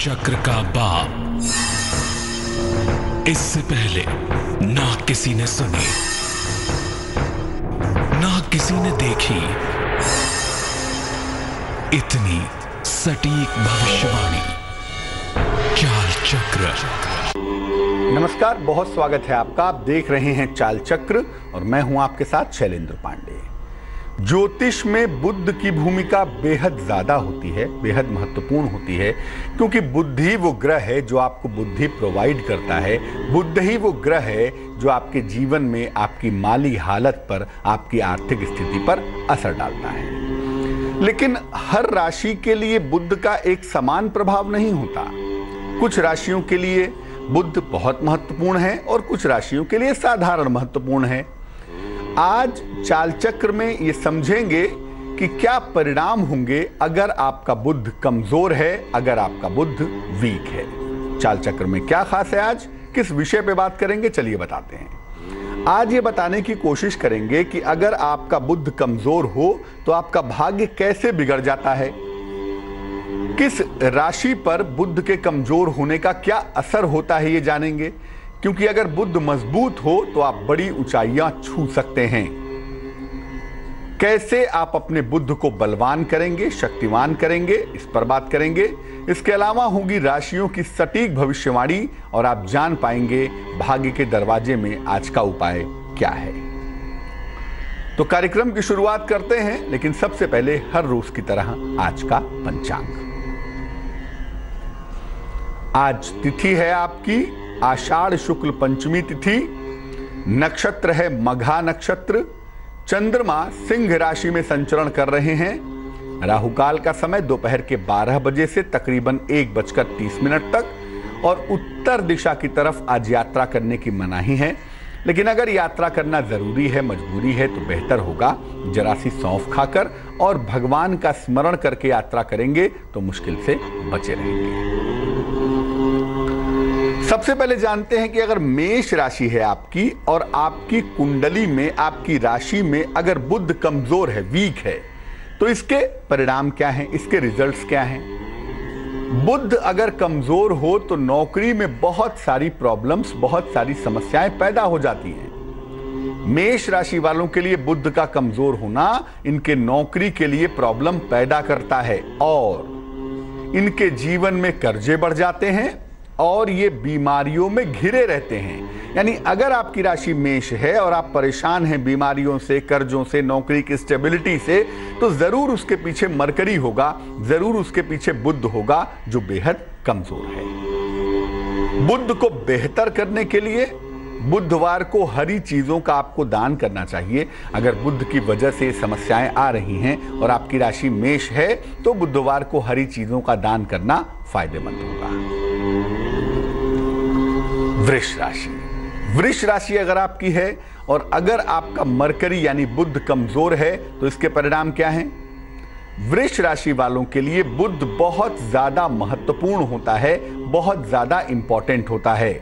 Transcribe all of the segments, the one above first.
चक्र का बाप इससे पहले ना किसी ने सुनी, ना किसी ने देखी इतनी सटीक भविष्यवाणी। चाल चक्र। नमस्कार, बहुत स्वागत है आपका। आप देख रहे हैं चाल चक्र और मैं हूं आपके साथ शैलेंद्र पांडे। ज्योतिष में बुध की भूमिका बेहद ज्यादा होती है, बेहद महत्वपूर्ण होती है, क्योंकि बुध ही वो ग्रह है जो आपको बुद्धि प्रोवाइड करता है। बुध ही वो ग्रह है जो आपके जीवन में आपकी माली हालत पर, आपकी आर्थिक स्थिति पर असर डालता है। लेकिन हर राशि के लिए बुध का एक समान प्रभाव नहीं होता। कुछ राशियों के लिए बुध बहुत महत्वपूर्ण है और कुछ राशियों के लिए साधारण महत्वपूर्ण है। आज चाल चक्र में ये समझेंगे कि क्या परिणाम होंगे अगर आपका बुध कमजोर है, अगर आपका बुध वीक है। चाल चक्र में क्या खास है, आज किस विषय पे बात करेंगे, चलिए बताते हैं। आज ये बताने की कोशिश करेंगे कि अगर आपका बुध कमजोर हो तो आपका भाग्य कैसे बिगड़ जाता है, किस राशि पर बुध के कमजोर होने का क्या असर होता है, ये जानेंगे। क्योंकि अगर बुध मजबूत हो तो आप बड़ी ऊंचाइयां छू सकते हैं। कैसे आप अपने बुध को बलवान करेंगे, शक्तिवान करेंगे, इस पर बात करेंगे। इसके अलावा होगी राशियों की सटीक भविष्यवाणी और आप जान पाएंगे भाग्य के दरवाजे में आज का उपाय क्या है। तो कार्यक्रम की शुरुआत करते हैं, लेकिन सबसे पहले हर रोज की तरह आज का पंचांग। आज तिथि है आपकी आषाढ़ शुक्ल पंचमी तिथि, नक्षत्र है मघा नक्षत्र, चंद्रमा सिंह राशि में संचरण कर रहे हैं। राहुकाल का समय दोपहर के 12 बजे से तकरीबन 1:30 तक और उत्तर दिशा की तरफ आज यात्रा करने की मनाही है। लेकिन अगर यात्रा करना जरूरी है, मजबूरी है, तो बेहतर होगा जरा सी सौंफ खाकर और भगवान का स्मरण करके यात्रा करेंगे तो मुश्किल से बचे रहेंगे। सबसे पहले जानते हैं कि अगर मेष राशि है आपकी और आपकी कुंडली में, आपकी राशि में अगर बुध कमजोर है, वीक है, तो इसके परिणाम क्या हैं, इसके रिजल्ट्स क्या हैं। बुध अगर कमजोर हो तो नौकरी में बहुत सारी प्रॉब्लम्स, बहुत सारी समस्याएं पैदा हो जाती हैं। मेष राशि वालों के लिए बुध का कमजोर होना इनके नौकरी के लिए प्रॉब्लम पैदा करता है और इनके जीवन में कर्जे बढ़ जाते हैं और ये बीमारियों में घिरे रहते हैं। यानी अगर आपकी राशि मेष है और आप परेशान हैं बीमारियों से, कर्जों से, नौकरी की स्टेबिलिटी से, तो जरूर उसके पीछे मरकरी होगा, जरूर उसके पीछे बुध होगा जो बेहद कमजोर है। बुध को बेहतर करने के लिए बुधवार को हरी चीजों का आपको दान करना चाहिए। अगर बुध की वजह से समस्याएं आ रही हैं और आपकी राशि मेष है तो बुधवार को हरी चीजों का दान करना फायदेमंद होगा। वृष राशि, वृष राशि अगर आपकी है और अगर आपका मरकरी यानी बुध कमजोर है तो इसके परिणाम क्या हैं। वृष राशि वालों के लिए बुध बहुत ज्यादा महत्वपूर्ण होता है, बहुत ज्यादा इंपॉर्टेंट होता है।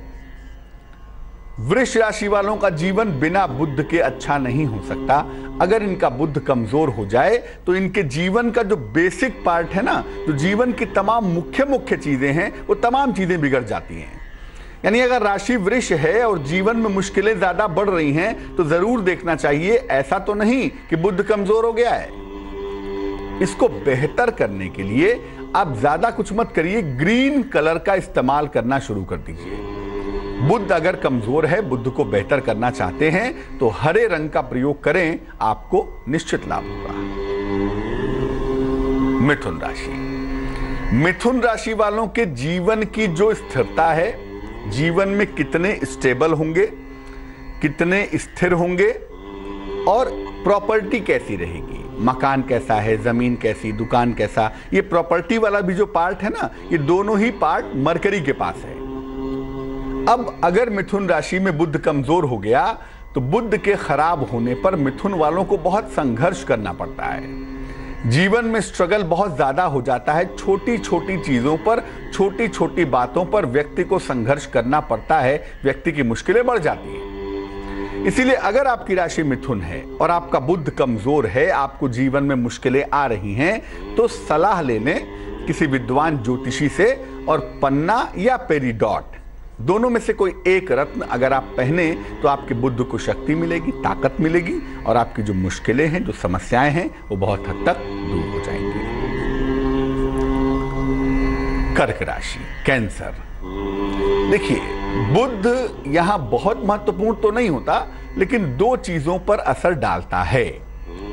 वृष राशि वालों का जीवन बिना बुध के अच्छा नहीं हो सकता। अगर इनका बुध कमजोर हो जाए तो इनके जीवन का जो बेसिक पार्ट है ना, जो जीवन की तमाम मुख्य चीजें हैं, वो तमाम चीजें बिगड़ जाती हैं। यानी अगर राशि वृष है और जीवन में मुश्किलें ज्यादा बढ़ रही हैं तो जरूर देखना चाहिए, ऐसा तो नहीं कि बुध कमजोर हो गया है। इसको बेहतर करने के लिए आप ज्यादा कुछ मत करिए, ग्रीन कलर का इस्तेमाल करना शुरू कर दीजिए। बुध अगर कमजोर है, बुध को बेहतर करना चाहते हैं तो हरे रंग का प्रयोग करें, आपको निश्चित लाभ होगा। मिथुन राशि, मिथुन राशि वालों के जीवन की जो स्थिरता है, जीवन में कितने स्टेबल होंगे, कितने स्थिर होंगे और प्रॉपर्टी कैसी रहेगी, मकान कैसा है, जमीन कैसी, दुकान कैसा, ये प्रॉपर्टी वाला भी जो पार्ट है ना, ये दोनों ही पार्ट मरकरी के पास है। अब अगर मिथुन राशि में बुध कमजोर हो गया तो बुध के खराब होने पर मिथुन वालों को बहुत संघर्ष करना पड़ता है। जीवन में स्ट्रगल बहुत ज्यादा हो जाता है। छोटी छोटी चीजों पर, छोटी छोटी बातों पर व्यक्ति को संघर्ष करना पड़ता है, व्यक्ति की मुश्किलें बढ़ जाती हैं। इसीलिए अगर आपकी राशि मिथुन है और आपका बुध कमजोर है, आपको जीवन में मुश्किलें आ रही हैं, तो सलाह ले लें किसी विद्वान ज्योतिषी से, और पन्ना या पेरिडॉट, दोनों में से कोई एक रत्न अगर आप पहने तो आपके बुद्ध को शक्ति मिलेगी, ताकत मिलेगी, और आपकी जो मुश्किलें हैं, जो समस्याएं हैं, वो बहुत हद तक दूर हो जाएंगी। कर्क राशि, कैंसर। देखिए, बुध यहां बहुत महत्वपूर्ण तो नहीं होता, लेकिन दो चीजों पर असर डालता है।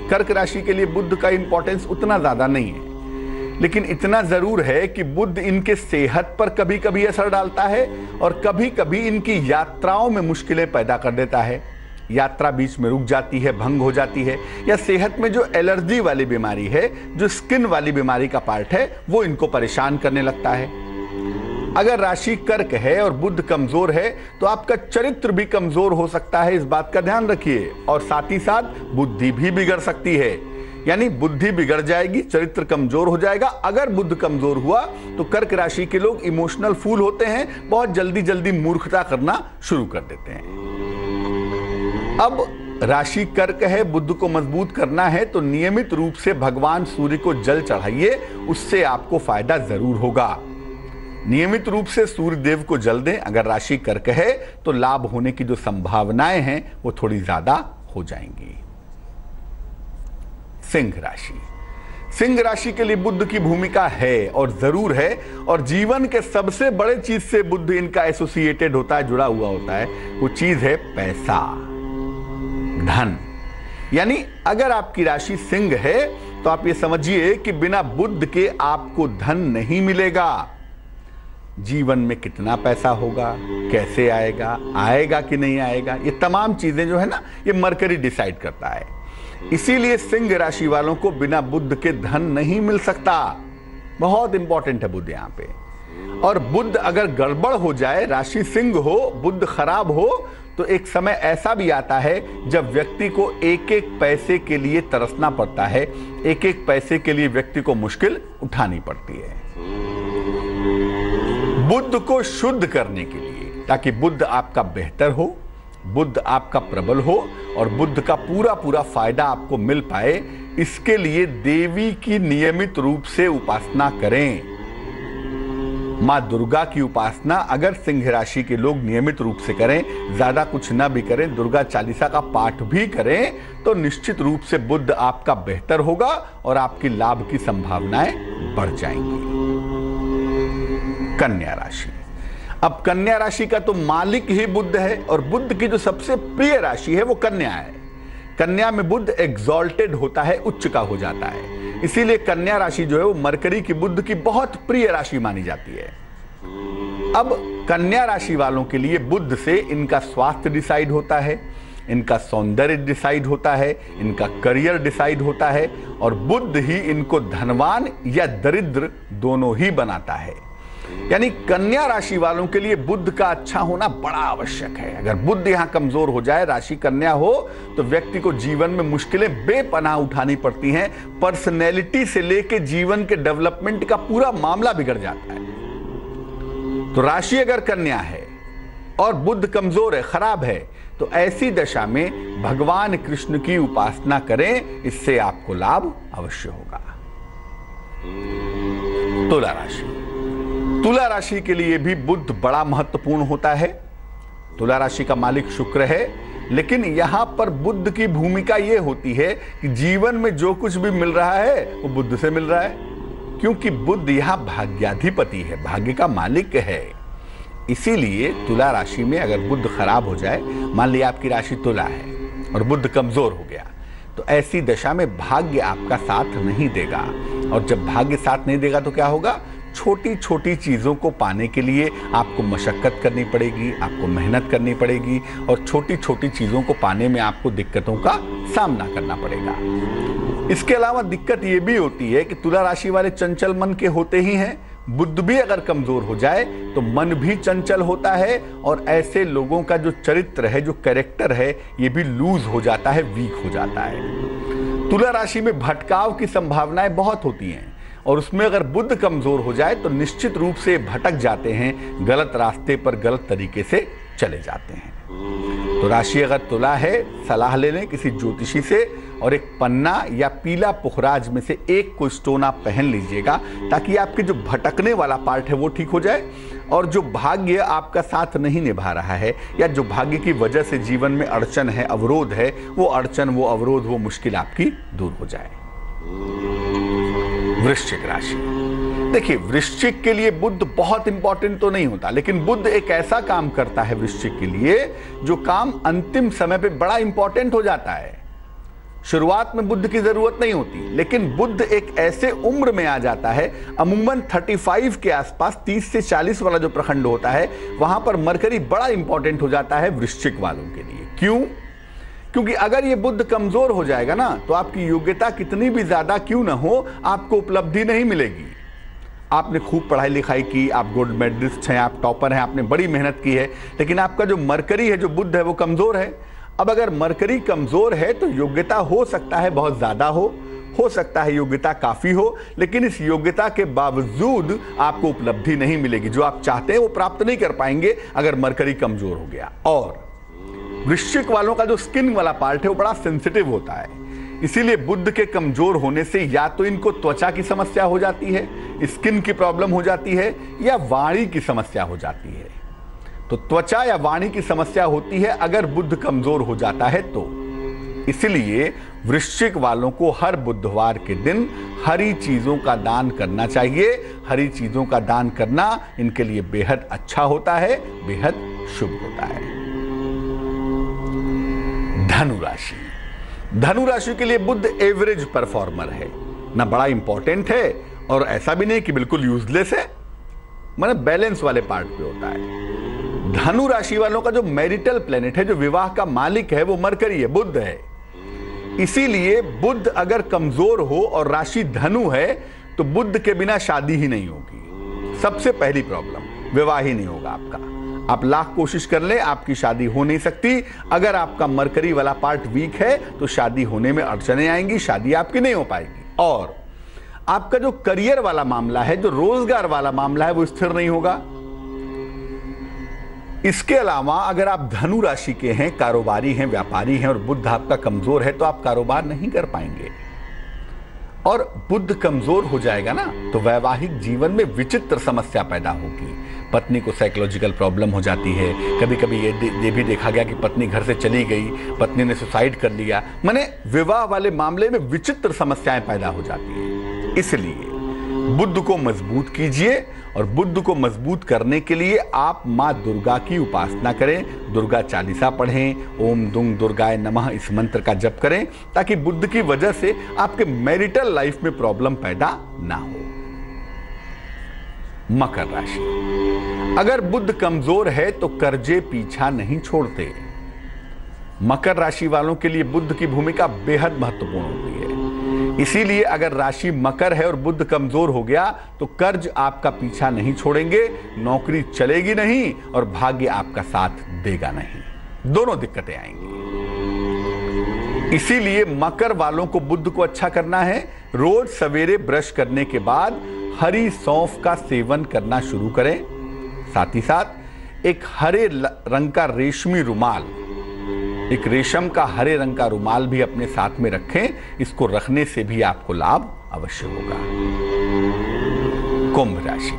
कर्क राशि के लिए बुध का इंपॉर्टेंस उतना ज्यादा नहीं है, लेकिन इतना जरूर है कि बुध इनके सेहत पर कभी कभी असर डालता है और कभी कभी इनकी यात्राओं में मुश्किलें पैदा कर देता है। यात्रा बीच में रुक जाती है, भंग हो जाती है, या सेहत में जो एलर्जी वाली बीमारी है, जो स्किन वाली बीमारी का पार्ट है, वो इनको परेशान करने लगता है। अगर राशि कर्क है और बुध कमजोर है तो आपका चरित्र भी कमजोर हो सकता है, इस बात का ध्यान रखिए। और साथ ही साथ बुद्धि भी बिगड़ सकती है, यानी बुद्धि बिगड़ जाएगी, चरित्र कमजोर हो जाएगा। अगर बुध कमजोर हुआ तो कर्क राशि के लोग इमोशनल फूल होते हैं, बहुत जल्दी जल्दी मूर्खता करना शुरू कर देते हैं। अब राशि कर्क है, बुध को मजबूत करना है तो नियमित रूप से भगवान सूर्य को जल चढ़ाइए, उससे आपको फायदा जरूर होगा। नियमित रूप से सूर्य देव को जल दें। अगर राशि कर्क है तो लाभ होने की जो संभावनाएं हैं वो थोड़ी ज्यादा हो जाएंगी। सिंह राशि, सिंह राशि के लिए बुध की भूमिका है और जरूर है, और जीवन के सबसे बड़े चीज से बुध इनका एसोसिएटेड होता है, जुड़ा हुआ होता है। वो चीज है पैसा, धन। यानी अगर आपकी राशि सिंह है तो आप ये समझिए कि बिना बुध के आपको धन नहीं मिलेगा। जीवन में कितना पैसा होगा, कैसे आएगा, आएगा कि नहीं आएगा, ये तमाम चीजें जो है ना, ये मरकरी डिसाइड करता है। इसीलिए सिंह राशि वालों को बिना बुध के धन नहीं मिल सकता। बहुत इंपॉर्टेंट है बुध यहाँ पे। और बुध अगर गड़बड़ हो जाए, राशि सिंह हो, बुध खराब हो, तो एक समय ऐसा भी आता है जब व्यक्ति को एक एक पैसे के लिए तरसना पड़ता है, एक एक पैसे के लिए व्यक्ति को मुश्किल उठानी पड़ती है। बुध को शुद्ध करने के लिए, ताकि बुध आपका बेहतर हो, बुध आपका प्रबल हो और बुध का पूरा पूरा फायदा आपको मिल पाए, इसके लिए देवी की नियमित रूप से उपासना करें। मां दुर्गा की उपासना अगर सिंह राशि के लोग नियमित रूप से करें, ज्यादा कुछ ना भी करें, दुर्गा चालीसा का पाठ भी करें, तो निश्चित रूप से बुध आपका बेहतर होगा और आपकी लाभ की संभावनाएं बढ़ जाएंगी। कन्या राशि, अब कन्या राशि का तो मालिक ही बुध है, और बुध की जो सबसे प्रिय राशि है वो कन्या है। कन्या में बुध एग्जॉल्टेड होता है, उच्च का हो जाता है, इसीलिए कन्या राशि जो है वो मरकरी की बुध की बहुत प्रिय राशि मानी जाती है। अब कन्या राशि वालों के लिए बुध से इनका स्वास्थ्य डिसाइड होता है, इनका सौंदर्य डिसाइड होता है, इनका करियर डिसाइड होता है, और बुध ही इनको धनवान या दरिद्र दोनों ही बनाता है। यानी कन्या राशि वालों के लिए बुध का अच्छा होना बड़ा आवश्यक है। अगर बुध यहां कमजोर हो जाए, राशि कन्या हो, तो व्यक्ति को जीवन में मुश्किलें बेपनाह उठानी पड़ती हैं। पर्सनैलिटी से लेकर जीवन के डेवलपमेंट का पूरा मामला बिगड़ जाता है। तो राशि अगर कन्या है और बुध कमजोर है, खराब है, तो ऐसी दशा में भगवान कृष्ण की उपासना करें, इससे आपको लाभ अवश्य होगा। तुला राशि, तुला राशि के लिए भी बुध बड़ा महत्वपूर्ण होता है। तुला राशि का मालिक शुक्र है, लेकिन यहां पर बुध की भूमिका यह होती है कि जीवन में जो कुछ भी मिल रहा है वो बुध से मिल रहा है, क्योंकि बुध यहां भाग्याधिपति है, भाग्य का मालिक है। इसीलिए तुला राशि में अगर बुध खराब हो जाए, मान लिया आपकी राशि तुला है और बुध कमजोर हो गया, तो ऐसी दशा में भाग्य आपका साथ नहीं देगा। और जब भाग्य साथ नहीं देगा तो क्या होगा? छोटी छोटी चीजों को पाने के लिए आपको मशक्कत करनी पड़ेगी, आपको मेहनत करनी पड़ेगी, और छोटी छोटी चीजों को पाने में आपको दिक्कतों का सामना करना पड़ेगा। इसके अलावा दिक्कत यह भी होती है कि तुला राशि वाले चंचल मन के होते ही हैं। बुध भी अगर कमजोर हो जाए तो मन भी चंचल होता है, और ऐसे लोगों का जो चरित्र है, जो कैरेक्टर है, ये भी लूज हो जाता है, वीक हो जाता है। तुला राशि में भटकाव की संभावनाएं बहुत होती हैं, और उसमें अगर बुध कमजोर हो जाए तो निश्चित रूप से भटक जाते हैं, गलत रास्ते पर गलत तरीके से चले जाते हैं। तो राशि अगर तुला है, सलाह ले लें किसी ज्योतिषी से, और एक पन्ना या पीला पुखराज में से एक को स्टोन आप पहन लीजिएगा, ताकि आपके जो भटकने वाला पार्ट है वो ठीक हो जाए, और जो भाग्य आपका साथ नहीं निभा रहा है या जो भाग्य की वजह से जीवन में अड़चन है, अवरोध है, वो अड़चन, वो अवरोध, वो मुश्किल आपकी दूर हो जाए। वृश्चिक राशि, देखिए वृश्चिक के लिए बुध बहुत इंपॉर्टेंट तो नहीं होता, लेकिन बुध एक ऐसा काम करता है वृश्चिक के लिए जो काम अंतिम समय पे बड़ा इंपॉर्टेंट हो जाता है। शुरुआत में बुध की जरूरत नहीं होती, लेकिन बुध एक ऐसे उम्र में आ जाता है, अमूमन 35 के आसपास, 30 से 40 वाला जो प्रखंड होता है, वहां पर मरकरी बड़ा इंपॉर्टेंट हो जाता है वृश्चिक वालों के लिए। क्यों? क्योंकि अगर ये बुध कमजोर हो जाएगा ना, तो आपकी योग्यता कितनी भी ज्यादा क्यों ना हो, आपको उपलब्धि नहीं मिलेगी। आपने खूब पढ़ाई लिखाई की, आप गोल्ड मेडलिस्ट हैं, आप टॉपर हैं, आपने बड़ी मेहनत की है, लेकिन आपका जो मरकरी है, जो बुध है, वो कमजोर है। अब अगर मरकरी कमजोर है तो योग्यता हो सकता है बहुत ज्यादा हो सकता है योग्यता काफी हो, लेकिन इस योग्यता के बावजूद आपको उपलब्धि नहीं मिलेगी। जो आप चाहते हैं वो प्राप्त नहीं कर पाएंगे अगर मरकरी कमजोर हो गया। और वृश्चिक वालों का जो स्किन वाला पार्ट है वो बड़ा सेंसिटिव होता है, इसीलिए बुध के कमजोर होने से या तो इनको त्वचा की समस्या हो जाती है, स्किन की प्रॉब्लम हो जाती है, या वाणी की समस्या हो जाती है। तो त्वचा या वाणी की समस्या होती है अगर बुध कमजोर हो जाता है तो। इसलिए वृश्चिक वालों को हर बुधवार के दिन हरी चीजों का दान करना चाहिए। हरी चीजों का दान करना इनके लिए बेहद अच्छा होता है, बेहद शुभ होता है। धनु राशि, धनु राशि के लिए बुध एवरेज परफॉर्मर है, ना बड़ा इंपॉर्टेंट है और ऐसा भी नहीं कि बिल्कुल यूजलेस है, मतलब बैलेंस वाले पार्ट पे होता है। धनु राशि वालों का जो मैरिटल प्लेनेट है, जो विवाह का मालिक है, वो मरकरी है, बुध है। इसीलिए बुध अगर कमजोर हो और राशि धनु है तो बुध के बिना शादी ही नहीं होगी। सबसे पहली प्रॉब्लम, विवाह ही नहीं होगा आपका। आप लाख कोशिश कर ले, आपकी शादी हो नहीं सकती। अगर आपका मरकरी वाला पार्ट वीक है तो शादी होने में अड़चने आएंगी, शादी आपकी नहीं हो पाएगी। और आपका जो करियर वाला मामला है, जो रोजगार वाला मामला है, वो स्थिर नहीं होगा। इसके अलावा अगर आप धनु राशि के हैं, कारोबारी हैं, व्यापारी हैं और बुध आपका कमजोर है तो आप कारोबार नहीं कर पाएंगे। और बुध कमजोर हो जाएगा ना तो वैवाहिक जीवन में विचित्र समस्या पैदा होगी। पत्नी को साइकोलॉजिकल प्रॉब्लम हो जाती है। कभी कभी ये भी देखा गया कि पत्नी घर से चली गई, पत्नी ने सुसाइड कर लिया। माने विवाह वाले मामले में विचित्र समस्याएं पैदा हो जाती है। इसलिए बुध को मजबूत कीजिए, और बुध को मजबूत करने के लिए आप मां दुर्गा की उपासना करें, दुर्गा चालीसा पढ़ें, ओम दुंग दुर्गाय नमः इस मंत्र का जप करें, ताकि बुध की वजह से आपके मैरिटल लाइफ में प्रॉब्लम पैदा ना हो। मकर राशि, अगर बुध कमजोर है तो कर्जे पीछा नहीं छोड़ते। मकर राशि वालों के लिए बुध की भूमिका बेहद महत्वपूर्ण होती है। इसीलिए अगर राशि मकर है और बुध कमजोर हो गया तो कर्ज आपका पीछा नहीं छोड़ेंगे, नौकरी चलेगी नहीं और भाग्य आपका साथ देगा नहीं, दोनों दिक्कतें आएंगी। इसीलिए मकर वालों को बुध को अच्छा करना है। रोज सवेरे ब्रश करने के बाद हरी सौंफ का सेवन करना शुरू करें। साथ ही साथ एक हरे रंग का रेशमी रुमाल, एक रेशम का हरे रंग का रुमाल भी अपने साथ में रखें। इसको रखने से भी आपको लाभ अवश्य होगा। कुंभ राशि,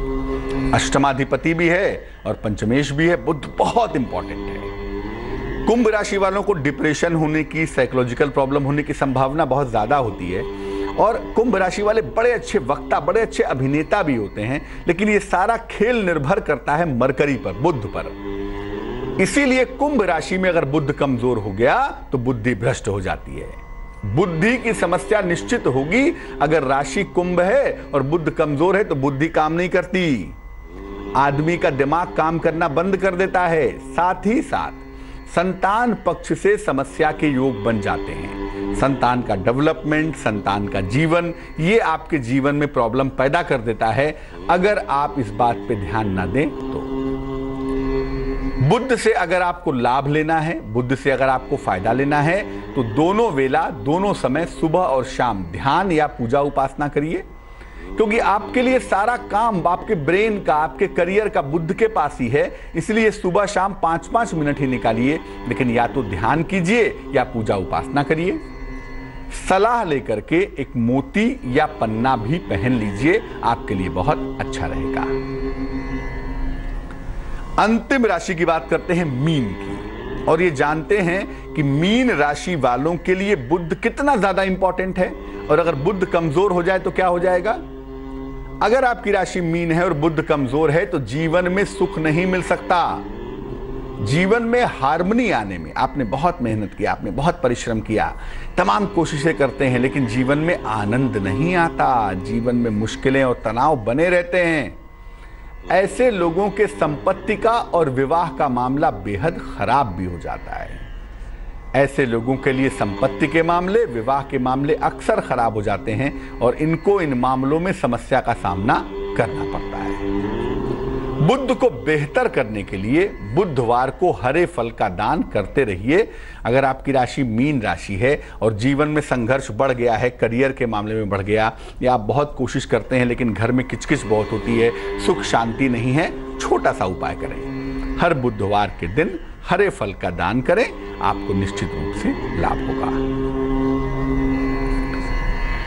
अष्टमाधिपति भी है और पंचमेश भी है, बुध बहुत इंपॉर्टेंट है। कुंभ राशि वालों को डिप्रेशन होने की, साइकोलॉजिकल प्रॉब्लम होने की संभावना बहुत ज्यादा होती है। और कुंभ राशि वाले बड़े अच्छे वक्ता, बड़े अच्छे अभिनेता भी होते हैं, लेकिन ये सारा खेल निर्भर करता है मरकरी पर, बुध पर। इसीलिए कुंभ राशि में अगर बुध कमजोर हो गया तो बुद्धि भ्रष्ट हो जाती है। बुद्धि की समस्या निश्चित होगी। अगर राशि कुंभ है और बुध कमजोर है तो बुद्धि काम नहीं करती, आदमी का दिमाग काम करना बंद कर देता है। साथ ही साथ संतान पक्ष से समस्या के योग बन जाते हैं। संतान का डेवलपमेंट, संतान का जीवन, ये आपके जीवन में प्रॉब्लम पैदा कर देता है अगर आप इस बात पे ध्यान ना दें तो। बुध से अगर आपको लाभ लेना है, बुध से अगर आपको फायदा लेना है तो दोनों वेला, दोनों समय, सुबह और शाम ध्यान या पूजा उपासना करिए। क्योंकि आपके लिए सारा काम आपके ब्रेन का, आपके करियर का बुध के पास ही है। इसलिए सुबह शाम 5-5 मिनट ही निकालिए, लेकिन या तो ध्यान कीजिए या पूजा उपासना करिए। सलाह लेकर के एक मोती या पन्ना भी पहन लीजिए, आपके लिए बहुत अच्छा रहेगा। अंतिम राशि की बात करते हैं मीन की, और ये जानते हैं कि मीन राशि वालों के लिए बुध कितना ज्यादा इंपॉर्टेंट है, और अगर बुध कमजोर हो जाए तो क्या हो जाएगा। अगर आपकी राशि मीन है और बुध कमजोर है तो जीवन में सुख नहीं मिल सकता। जीवन में हार्मनी आने में आपने बहुत मेहनत किया, आपने बहुत परिश्रम किया, तमाम कोशिशें करते हैं, लेकिन जीवन में आनंद नहीं आता, जीवन में मुश्किलें और तनाव बने रहते हैं। ऐसे लोगों के संपत्ति का और विवाह का मामला बेहद खराब भी हो जाता है। ऐसे लोगों के लिए संपत्ति के मामले, विवाह के मामले अक्सर खराब हो जाते हैं और इनको इन मामलों में समस्या का सामना करना पड़ता है। बुध को बेहतर करने के लिए बुधवार को हरे फल का दान करते रहिए। अगर आपकी राशि मीन राशि है और जीवन में संघर्ष बढ़ गया है, करियर के मामले में बढ़ गया, या आप बहुत कोशिश करते हैं लेकिन घर में किचकिच बहुत होती है, सुख शांति नहीं है, छोटा सा उपाय करें। हर बुधवार के दिन हरे फल का दान करें, आपको निश्चित रूप से लाभ होगा।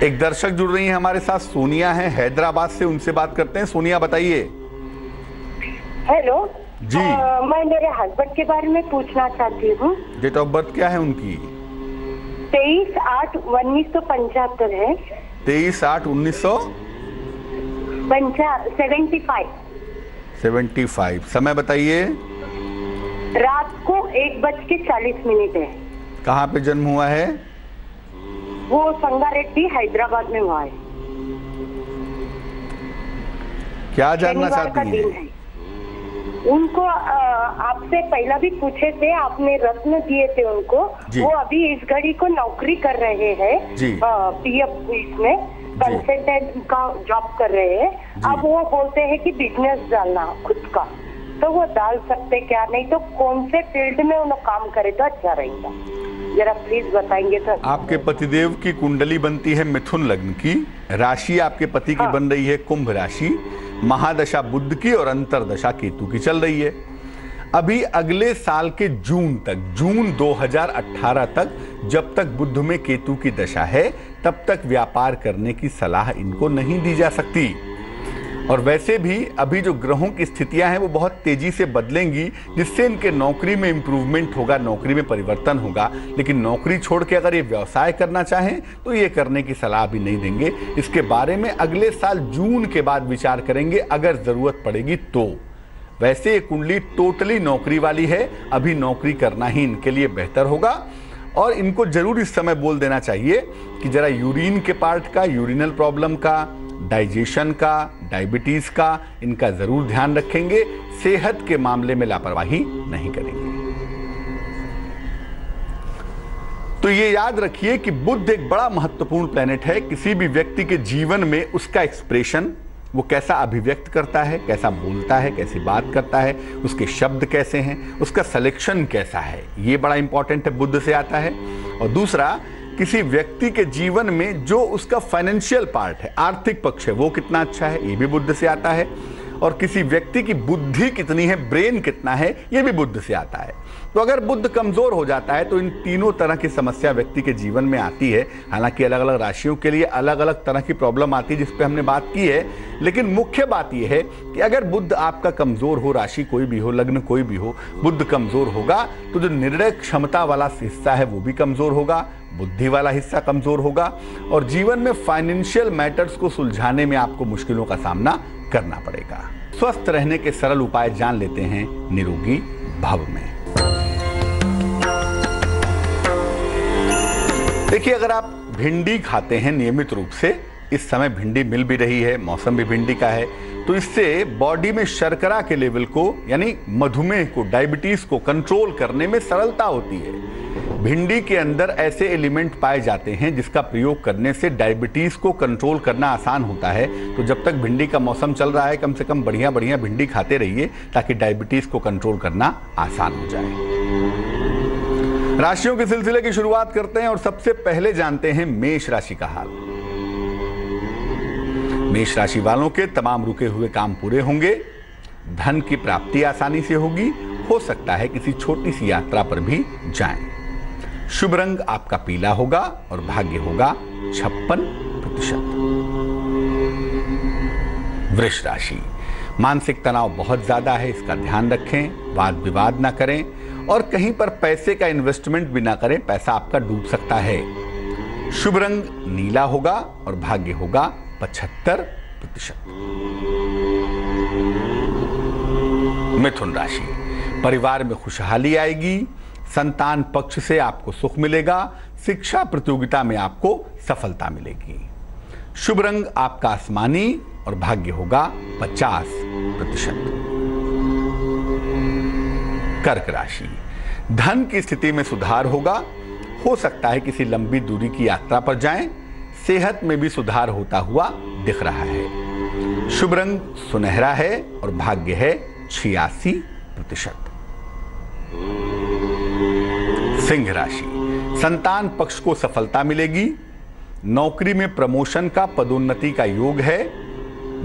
एक दर्शक जुड़ रही हैं हमारे साथ, सोनिया है हैदराबाद से, उनसे बात करते हैं। सोनिया बताइए। हेलो जी। मैं मेरे हस्बैंड के बारे में पूछना चाहती हूँ। डेट ऑफ बर्थ क्या है उनकी? 23/8/1975 है। 23/8/1975। 75। समय बताइए। रात को 1:40 है। कहाँ पे जन्म हुआ है? वो संगारेड्डी हैदराबाद में हुआ है। क्या जानना चाहती हैं? उनको आपसे पहला भी पूछे थे, आपने रत्न दिए थे उनको। वो अभी इस घड़ी को नौकरी कर रहे हैं, पीएफ इसमें कंसल्टेंट का जॉब कर रहे हैं। अब वो बोलते हैं कि बिजनेस डालना खुद का, तो वो डाल सकते क्या? नहीं तो कौन से फील्ड में उन्हें काम करे तो अच्छा रहेगा, जरा प्लीज बताएंगे तो। आपके पतिदेव की कुंडली बनती है मिथुन लग्न की, राशि आपके पति की बन रही है कुंभ राशि, महादशा बुध की और अंतरदशा केतु की चल रही है। अभी अगले साल के जून तक, जून 2018 तक, जब तक बुध में केतु की दशा है तब तक व्यापार करने की सलाह इनको नहीं दी जा सकती। और वैसे भी अभी जो ग्रहों की स्थितियां हैं वो बहुत तेजी से बदलेंगी, जिससे इनके नौकरी में इंप्रूवमेंट होगा, नौकरी में परिवर्तन होगा। लेकिन नौकरी छोड़ के अगर ये व्यवसाय करना चाहें तो ये करने की सलाह भी नहीं देंगे। इसके बारे में अगले साल जून के बाद विचार करेंगे, अगर जरूरत पड़ेगी तो। वैसे ये कुंडली टोटली नौकरी वाली है, अभी नौकरी करना ही इनके लिए बेहतर होगा। और इनको जरूर इस समय बोल देना चाहिए कि जरा यूरिन के पार्ट का, यूरिनल प्रॉब्लम का, डाइजेशन का, डायबिटीज का, इनका जरूर ध्यान रखेंगे। सेहत के मामले में लापरवाही नहीं करेंगे। तो ये याद रखिए कि बुध एक बड़ा महत्वपूर्ण प्लेनेट है। किसी भी व्यक्ति के जीवन में उसका एक्सप्रेशन, वो कैसा अभिव्यक्त करता है, कैसा बोलता है, कैसी बात करता है, उसके शब्द कैसे हैं, उसका सिलेक्शन कैसा है, ये बड़ा इंपॉर्टेंट है, बुध से आता है। और दूसरा, किसी व्यक्ति के जीवन में जो उसका फाइनेंशियल पार्ट है, आर्थिक पक्ष है, वो कितना अच्छा है, ये भी बुध से आता है। और किसी व्यक्ति की बुद्धि कितनी है, ब्रेन कितना है, ये भी बुध से आता है। तो अगर बुध कमजोर हो जाता है तो इन तीनों तरह की समस्या व्यक्ति के जीवन में आती है। हालांकि अलग अलग राशियों के लिए अलग अलग तरह की प्रॉब्लम आती है, जिस पे हमने बात की है। लेकिन मुख्य बात यह है कि अगर बुध आपका कमजोर हो, राशि कोई भी हो, लग्न कोई भी हो, बुध कमजोर होगा तो जो निर्णय क्षमता वाला हिस्सा है वो भी कमजोर होगा, बुद्धि वाला हिस्सा कमजोर होगा, और जीवन में फाइनेंशियल मैटर्स को सुलझाने में आपको मुश्किलों का सामना करना पड़ेगा। स्वस्थ रहने के सरल उपाय जान लेते हैं निरोगी भव में। देखिए, अगर आप भिंडी खाते हैं नियमित रूप से, इस समय भिंडी मिल भी रही है, मौसम भी भिंडी का है, तो इससे बॉडी में शर्करा के लेवल को, यानी मधुमेह को, डायबिटीज को कंट्रोल करने में सरलता होती है। भिंडी के अंदर ऐसे एलिमेंट पाए जाते हैं जिसका प्रयोग करने से डायबिटीज को कंट्रोल करना आसान होता है। तो जब तक भिंडी का मौसम चल रहा है, कम से कम बढ़िया बढ़िया भिंडी खाते रहिए ताकि डायबिटीज को कंट्रोल करना आसान हो जाए। राशियों के सिलसिले की शुरुआत करते हैं और सबसे पहले जानते हैं मेष राशि का हाल। मेष राशि वालों के तमाम रुके हुए काम पूरे होंगे, धन की प्राप्ति आसानी से होगी, हो सकता है किसी छोटी सी यात्रा पर भी जाएं। शुभ रंग आपका पीला होगा और भाग्य होगा 56%। वृष राशि, मानसिक तनाव बहुत ज्यादा है, इसका ध्यान रखें, वाद विवाद ना करें और कहीं पर पैसे का इन्वेस्टमेंट भी ना करें, पैसा आपका डूब सकता है। शुभ रंग नीला होगा और भाग्य होगा 75%। मिथुन राशि, परिवार में खुशहाली आएगी, संतान पक्ष से आपको सुख मिलेगा, शिक्षा प्रतियोगिता में आपको सफलता मिलेगी। शुभ रंग आपका आसमानी और भाग्य होगा 50%। कर्क राशि, धन की स्थिति में सुधार होगा, हो सकता है किसी लंबी दूरी की यात्रा पर जाएं, सेहत में भी सुधार होता हुआ दिख रहा है। शुभ रंग सुनहरा है और भाग्य है 86%। सिंह राशि, संतान पक्ष को सफलता मिलेगी, नौकरी में प्रमोशन का, पदोन्नति का योग है,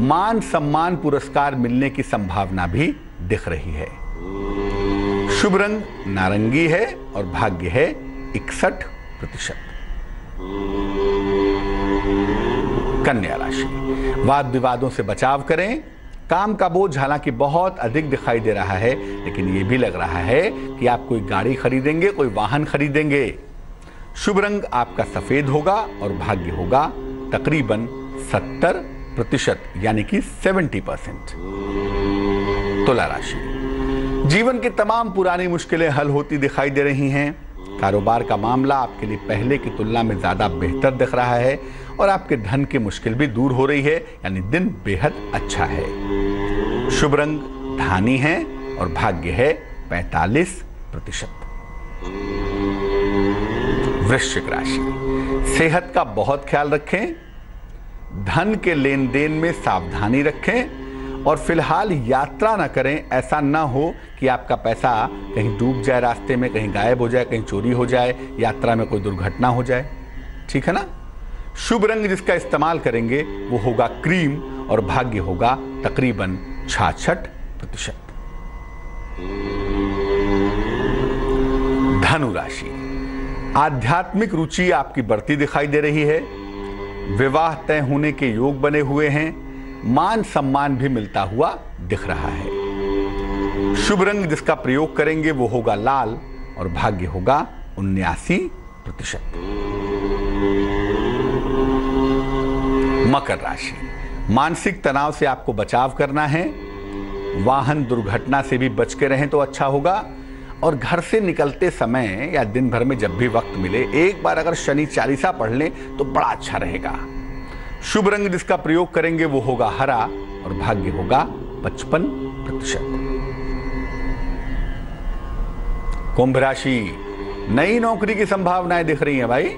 मान सम्मान पुरस्कार मिलने की संभावना भी दिख रही है। शुभ रंग नारंगी है और भाग्य है 61%। कन्या राशि, वाद विवादों से बचाव करें, काम का बोझ हालांकि बहुत अधिक दिखाई दे रहा है, लेकिन यह भी लग रहा है कि आप कोई गाड़ी खरीदेंगे, कोई वाहन खरीदेंगे। शुभ रंग आपका सफेद होगा और भाग्य होगा तकरीबन 70%, यानी कि 70%। तुला राशि, जीवन की तमाम पुरानी मुश्किलें हल होती दिखाई दे रही हैं, कारोबार का मामला आपके लिए पहले की तुलना में ज्यादा बेहतर दिख रहा है और आपके धन की मुश्किल भी दूर हो रही है, यानी दिन बेहद अच्छा है। शुभ रंग धानी है और भाग्य है 45%। वृश्चिक राशि, सेहत का बहुत ख्याल रखें, धन के लेन देन में सावधानी रखें और फिलहाल यात्रा ना करें। ऐसा ना हो कि आपका पैसा कहीं डूब जाए, रास्ते में कहीं गायब हो जाए, कहीं चोरी हो जाए, यात्रा में कोई दुर्घटना हो जाए, ठीक है ना। शुभ रंग जिसका इस्तेमाल करेंगे वो होगा क्रीम और भाग्य होगा तकरीबन 66%। धनु राशि, आध्यात्मिक रुचि आपकी बढ़ती दिखाई दे रही है, विवाह तय होने के योग बने हुए हैं, मान सम्मान भी मिलता हुआ दिख रहा है। शुभ रंग जिसका प्रयोग करेंगे वो होगा लाल और भाग्य होगा 79%। मकर राशि, मानसिक तनाव से आपको बचाव करना है, वाहन दुर्घटना से भी बच के रहें तो अच्छा होगा और घर से निकलते समय या दिन भर में जब भी वक्त मिले एक बार अगर शनि चालीसा पढ़ लें तो बड़ा अच्छा रहेगा। शुभ रंग जिसका प्रयोग करेंगे वो होगा हरा और भाग्य होगा 55%। कुंभ राशि, नई नौकरी की संभावनाएं दिख रही हैं भाई,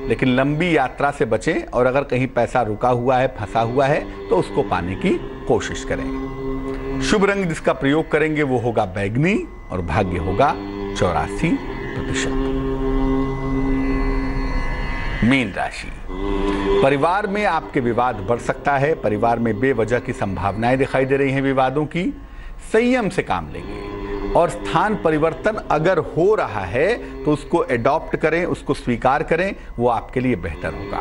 लेकिन लंबी यात्रा से बचें और अगर कहीं पैसा रुका हुआ है, फंसा हुआ है तो उसको पाने की कोशिश करें। शुभ रंग जिसका प्रयोग करेंगे वो होगा बैगनी और भाग्य होगा 84%। मीन राशि, परिवार में आपके विवाद बढ़ सकता है, परिवार में बेवजह की संभावनाएं दिखाई दे रही हैं विवादों की, संयम से काम लेंगे और स्थान परिवर्तन अगर हो रहा है तो उसको एडॉप्ट करें, उसको स्वीकार करें, वो आपके लिए बेहतर होगा।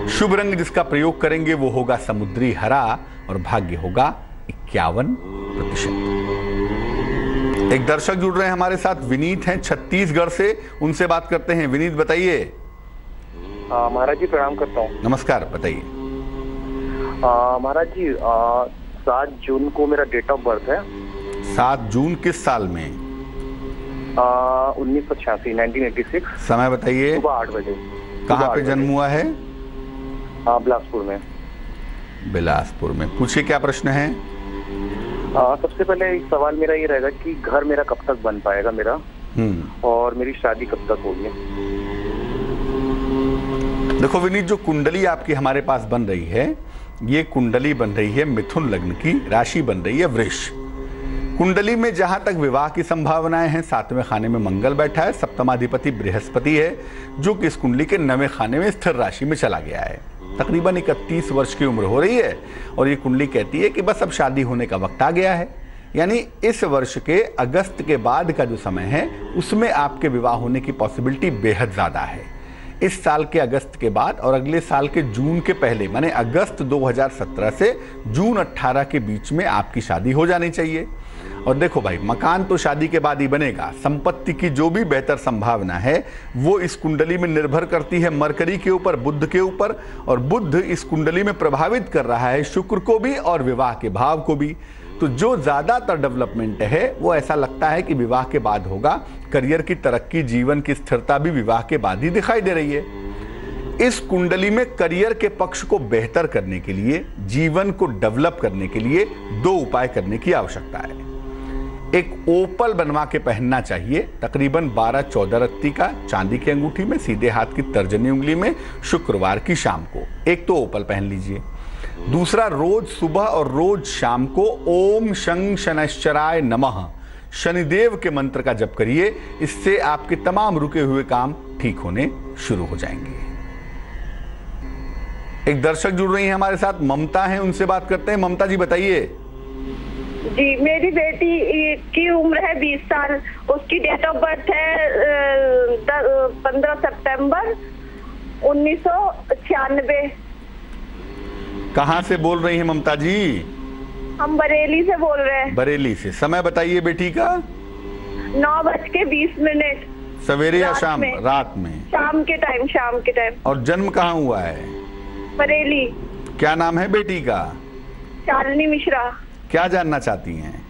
शुभ रंग जिसका प्रयोग करेंगे वो होगा समुद्री हरा और भाग्य होगा 51%। एक दर्शक जुड़ रहे हैं हमारे साथ, विनीत हैं छत्तीसगढ़ से, उनसे बात करते हैं। विनीत बताइए। महाराज जी प्रणाम करता हूँ। नमस्कार, बताइए। महाराज जी 7 जून को मेरा डेट ऑफ बर्थ है। 7 जून किस साल में? 1986। समय बताइए। सुबह 8 बजे। कहाँ पे जन्म हुआ है? बिलासपुर में। बिलासपुर में। पूछिए क्या प्रश्न है? सबसे पहले एक सवाल मेरा ये रहेगा कि घर मेरा कब तक बन पाएगा मेरा, और मेरी शादी कब तक होगी? देखो विनीत, जो कुंडली आपकी हमारे पास बन रही है, ये कुंडली बन रही है मिथुन लग्न की, राशि बन रही है वृष। कुंडली में जहां तक विवाह की संभावनाएं हैं, 7वें खाने में मंगल बैठा है, सप्तमाधिपति बृहस्पति है जो कि इस कुंडली के 9वें खाने में स्थिर राशि में चला गया है। तकरीबन 31 वर्ष की उम्र हो रही है और ये कुंडली कहती है कि बस अब शादी होने का वक्त आ गया है। यानी इस वर्ष के अगस्त के बाद का जो समय है उसमें आपके विवाह होने की पॉसिबिलिटी बेहद ज़्यादा है। इस साल के अगस्त के बाद और अगले साल के जून के पहले, माने अगस्त 2017 से जून 18 के बीच में आपकी शादी हो जानी चाहिए। और देखो भाई, मकान तो शादी के बाद ही बनेगा। संपत्ति की जो भी बेहतर संभावना है वो इस कुंडली में निर्भर करती है मरकरी के ऊपर, बुध के ऊपर, और बुध इस कुंडली में प्रभावित कर रहा है शुक्र को भी और विवाह के भाव को भी। तो जो ज़्यादातर डेवलपमेंट है वो ऐसा लगता है कि विवाह के बाद होगा। करियर की तरक्की, जीवन की स्थिरता भी विवाह के बाद ही दिखाई दे रही है। इस कुंडली में करियर के पक्ष को बेहतर करने के लिए, जीवन को डेवलप करने के लिए 2 उपाय करने की आवश्यकता है। एक ओपल बनवा के पहनना चाहिए, तकरीबन 12-14 रत्ती का, चांदी की अंगूठी में, सीधे हाथ की तर्जनी उंगली में, शुक्रवार की शाम को। एक तो ओपल पहन लीजिए। दूसरा, रोज सुबह और रोज शाम को ओम शं शनैश्चराय नमः शनिदेव के मंत्र का जप करिए। इससे आपके तमाम रुके हुए काम ठीक होने शुरू हो जाएंगे। एक दर्शक जुड़ रही हैं हमारे साथ, ममता हैं, उनसे बात करते हैं। ममता जी बताइए। जी, मेरी बेटी की उम्र है 20 साल। उसकी डेट ऑफ बर्थ है 15 सितंबर 1996। कहाँ से बोल रही हैं ममता जी? हम बरेली से बोल रहे हैं। बरेली से। समय बताइए बेटी का। 9:20। सवेरे या शाम? रात में। शाम के टाइम। और जन्म कहाँ हुआ है? बरेली। क्या नाम है बेटी का? शालिनी मिश्रा। क्या जानना चाहती हैं?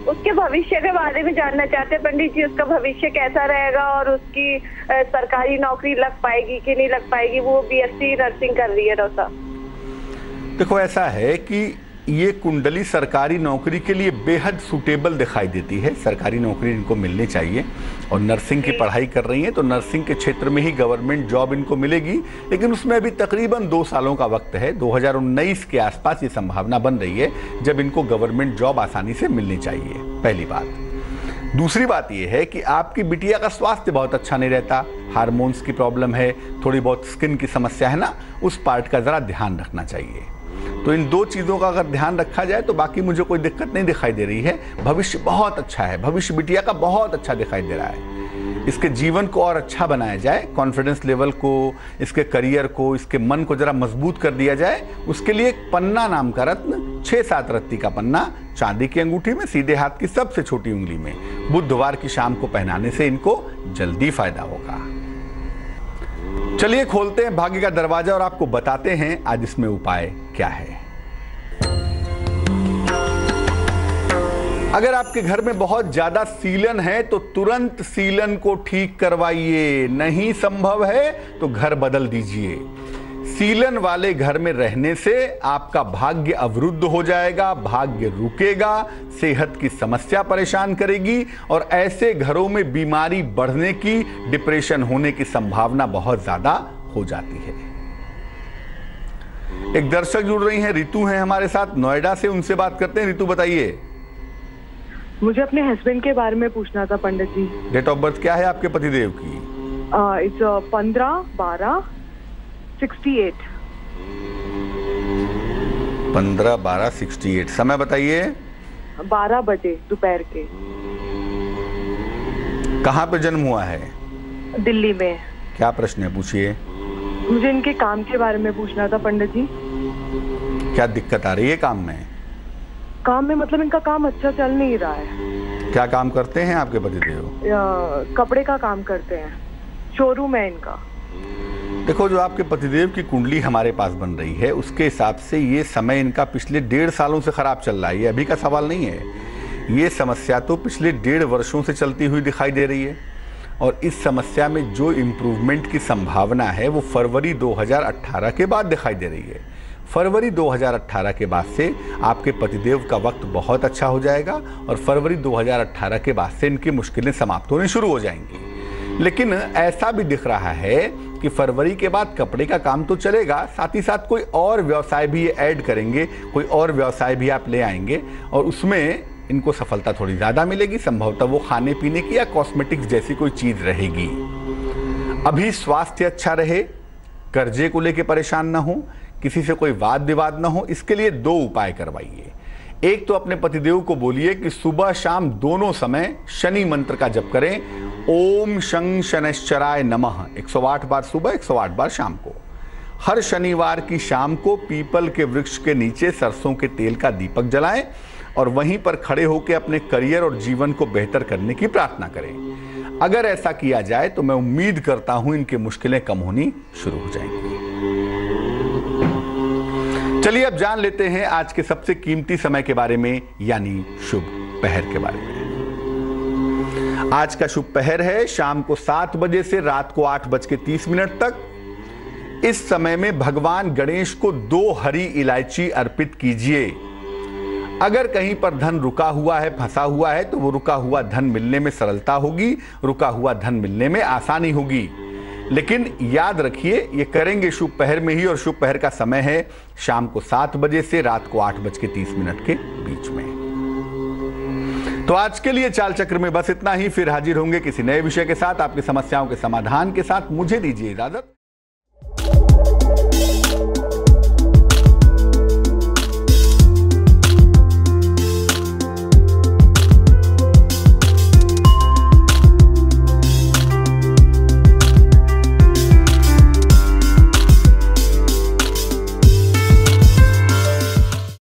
उसके भविष्य के बारे में जानना चाहते हैं पंडित जी। उसका भविष्य कैसा रहेगा और उसकी सरकारी नौकरी लग पाएगी कि नहीं लग पाएगी। वो BSc नर्सिंग कर रही है रोसा। देखो, ऐसा है कि ये कुंडली सरकारी नौकरी के लिए बेहद सूटेबल दिखाई देती है। सरकारी नौकरी इनको मिलनी चाहिए और नर्सिंग की पढ़ाई कर रही हैं तो नर्सिंग के क्षेत्र में ही गवर्नमेंट जॉब इनको मिलेगी, लेकिन उसमें अभी तकरीबन 2 सालों का वक्त है। 2019 के आसपास ये संभावना बन रही है जब इनको गवर्नमेंट जॉब आसानी से मिलनी चाहिए, पहली बात। दूसरी बात यह है कि आपकी बिटिया का स्वास्थ्य बहुत अच्छा नहीं रहता, हार्मोन्स की प्रॉब्लम है, थोड़ी बहुत स्किन की समस्या है ना, उस पार्ट का ज़रा ध्यान रखना चाहिए। तो इन 2 चीज़ों का अगर ध्यान रखा जाए तो बाकी मुझे कोई दिक्कत नहीं दिखाई दे रही है। भविष्य बहुत अच्छा है, भविष्य बिटिया का बहुत अच्छा दिखाई दे रहा है। इसके जीवन को और अच्छा बनाया जाए, कॉन्फिडेंस लेवल को, इसके करियर को, इसके मन को जरा मजबूत कर दिया जाए। उसके लिए एक पन्ना नाम का रत्न, 6-7 रत्ती का पन्ना, चांदी की अंगूठी में, सीधे हाथ की सबसे छोटी उंगली में, बुधवार की शाम को पहनाने से इनको जल्दी फायदा होगा। चलिए खोलते हैं भाग्य का दरवाजा और आपको बताते हैं आज इसमें उपाय क्या है। अगर आपके घर में बहुत ज्यादा सीलन है तो तुरंत सीलन को ठीक करवाइए, नहीं संभव है तो घर बदल दीजिए। सीलन वाले घर में रहने से आपका भाग्य अवरुद्ध हो जाएगा, भाग्य रुकेगा, सेहत की समस्या परेशान करेगी और ऐसे घरों में बीमारी बढ़ने की, डिप्रेशन होने की संभावना बहुत ज्यादा हो जाती है। एक दर्शक जुड़ रही हैं, रितु हैं हमारे साथ नोएडा से, उनसे बात करते हैं। रितु बताइए। मुझे अपने हस्बैंड के बारे में पूछना था पंडित जी। डेट ऑफ बर्थ क्या है आपके पतिदेव की? इट्स 15/12/68। 15/12/68। समय बताइए। 12 बजे दोपहर के। कहाँ पे जन्म हुआ है? दिल्ली में। क्या प्रश्न है, पूछिए। मुझे इनके काम के बारे में पूछना था पंडित जी। क्या दिक्कत आ रही है काम में? काम में मतलब इनका काम अच्छा चल नहीं रहा है। क्या काम करते हैं आपके पतिदेव? कपड़े का काम करते हैं, शोरूम है इनका। देखो, जो आपके पतिदेव की कुंडली हमारे पास बन रही है उसके हिसाब से ये समय इनका पिछले 1.5 सालों से खराब चल रहा है। ये अभी का सवाल नहीं है, ये समस्या तो पिछले 1.5 वर्षों से चलती हुई दिखाई दे रही है और इस समस्या में जो इम्प्रूवमेंट की संभावना है वो फरवरी 2018 के बाद दिखाई दे रही है। फरवरी 2018 के बाद से आपके पतिदेव का वक्त बहुत अच्छा हो जाएगा और फरवरी 2018 के बाद से इनकी मुश्किलें समाप्त होनी शुरू हो जाएंगी। लेकिन ऐसा भी दिख रहा है कि फरवरी के बाद कपड़े का काम तो चलेगा, साथ ही साथ कोई और व्यवसाय भी ये ऐड करेंगे, कोई और व्यवसाय भी आप ले आएंगे और उसमें इनको सफलता थोड़ी ज़्यादा मिलेगी। संभवतः वो खाने पीने की या कॉस्मेटिक्स जैसी कोई चीज़ रहेगी। अभी स्वास्थ्य अच्छा रहे, कर्जे को लेकर परेशान ना हो, किसी से कोई वाद विवाद ना हो, इसके लिए 2 उपाय करवाइए। एक तो अपने पतिदेव को बोलिए कि सुबह शाम दोनों समय शनि मंत्र का जप करें, ओम शं शनैश्चराय नमः 108 बार सुबह, 108 बार शाम को। हर शनिवार की शाम को पीपल के वृक्ष के नीचे सरसों के तेल का दीपक जलाएं और वहीं पर खड़े होकर अपने करियर और जीवन को बेहतर करने की प्रार्थना करें। अगर ऐसा किया जाए तो मैं उम्मीद करता हूं इनकी मुश्किलें कम होनी शुरू हो जाएंगी। चलिए अब जान लेते हैं आज के सबसे कीमती समय के बारे में, यानी शुभ पहर के बारे में। आज का शुभ पहर है शाम को 7 बजे से रात को 8:30 तक। इस समय में भगवान गणेश को 2 हरी इलायची अर्पित कीजिए। अगर कहीं पर धन रुका हुआ है, फंसा हुआ है, तो वो रुका हुआ धन मिलने में सरलता होगी, रुका हुआ धन मिलने में आसानी होगी। लेकिन याद रखिए, ये करेंगे शुभ पहर में ही, और शुभ पहर का समय है शाम को 7 बजे से रात को 8:30 के बीच में। तो आज के लिए चाल चक्र में बस इतना ही। फिर हाजिर होंगे किसी नए विषय के साथ, आपकी समस्याओं के समाधान के साथ। मुझे दीजिए इजाजत।